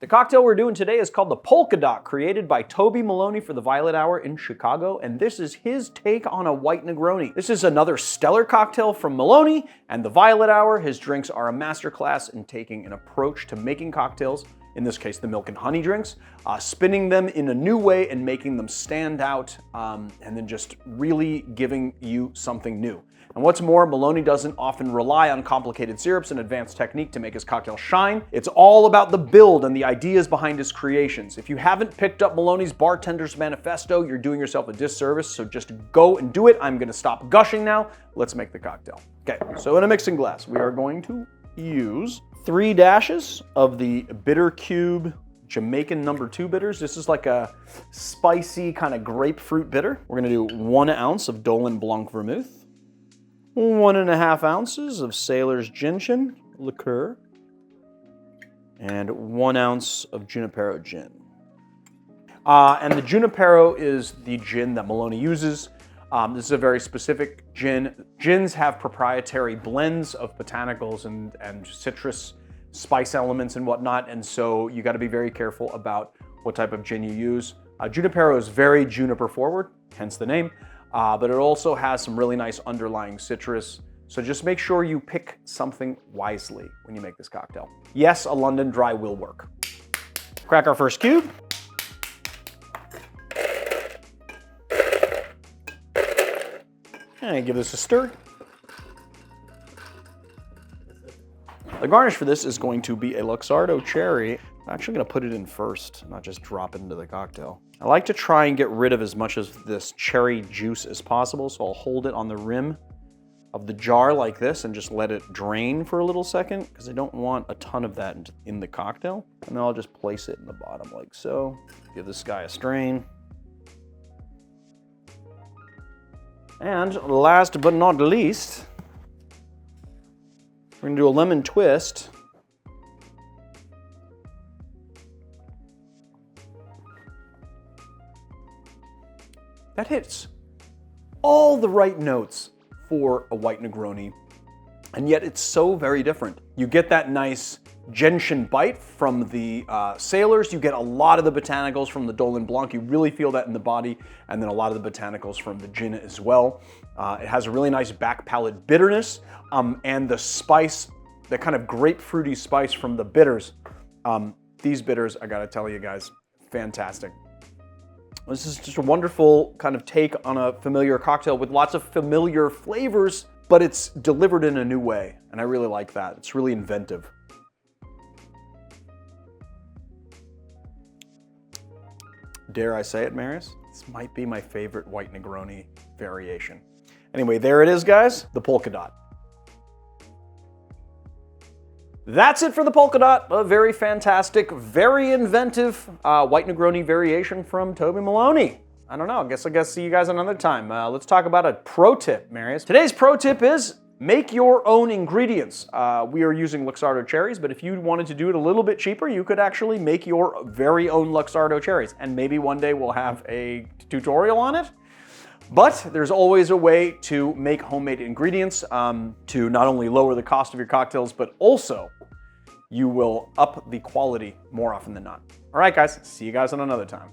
The cocktail we're doing today is called the Polka Dot, created by Toby Maloney for the Violet Hour in Chicago, and this is his take on a White Negroni. This is another stellar cocktail from Maloney and the Violet Hour. His drinks are a masterclass in taking an approach to making cocktails, in this case the milk and honey drinks, spinning them in a new way and making them stand out, and then just really giving you something new. And what's more, Maloney doesn't often rely on complicated syrups and advanced technique to make his cocktail shine. It's all about the build and the ideas behind his creations. If you haven't picked up Maloney's Bartenders Manifesto, you're doing yourself a disservice, so just go and do it. I'm gonna stop gushing now. Let's make the cocktail. Okay, so in a mixing glass, we are going to use 3 dashes of the Bitter Cube Jamaican No. 2 bitters. This is like a spicy kind of grapefruit bitter. We're gonna do 1 ounce of Dolin Blanc Vermouth, 1.5 ounces of Sailor's Gentian liqueur, and 1 ounce of Junipero gin. And the Junipero is the gin that Maloney uses. This is a very specific gin. Gins have proprietary blends of botanicals and citrus spice elements and whatnot, and so you got to be very careful about what type of gin you use. Junipero is very juniper forward, hence the name. But it also has some really nice underlying citrus. So just make sure you pick something wisely when you make this cocktail. Yes, a London dry will work. Crack our first cube. And give this a stir. The garnish for this is going to be a Luxardo cherry. I'm actually gonna put it in first, not just drop it into the cocktail. I like to try and get rid of as much of this cherry juice as possible, so I'll hold it on the rim of the jar like this and just let it drain for a little second, because I don't want a ton of that in the cocktail. And then I'll just place it in the bottom like so. Give this guy a strain. And last but not least, we're gonna do a lemon twist. That hits all the right notes for a White Negroni, and yet it's so very different. You get that nice gentian bite from the Sailors, you get a lot of the botanicals from the Dolin Blanc, you really feel that in the body, and then a lot of the botanicals from the gin as well. It has a really nice back palate bitterness, and the spice, the kind of grapefruity spice from the bitters. These bitters, I gotta tell you guys, fantastic. This is just a wonderful kind of take on a familiar cocktail with lots of familiar flavors, but it's delivered in a new way, and I really like that. It's really inventive. Dare I say it, Marius? This might be my favorite White Negroni variation. Anyway, there it is, guys, the Polka Dot. That's it for the Polka Dot, a very fantastic, very inventive White Negroni variation from Toby Maloney. I don't know, I guess I'll see you guys another time. Let's talk about a pro tip, Marius. Today's pro tip is make your own ingredients. We are using Luxardo cherries, but if you wanted to do it a little bit cheaper, you could actually make your very own Luxardo cherries. And maybe one day we'll have a tutorial on it. But there's always a way to make homemade ingredients to not only lower the cost of your cocktails, but also you will up the quality more often than not. All right, guys, see you guys on another time.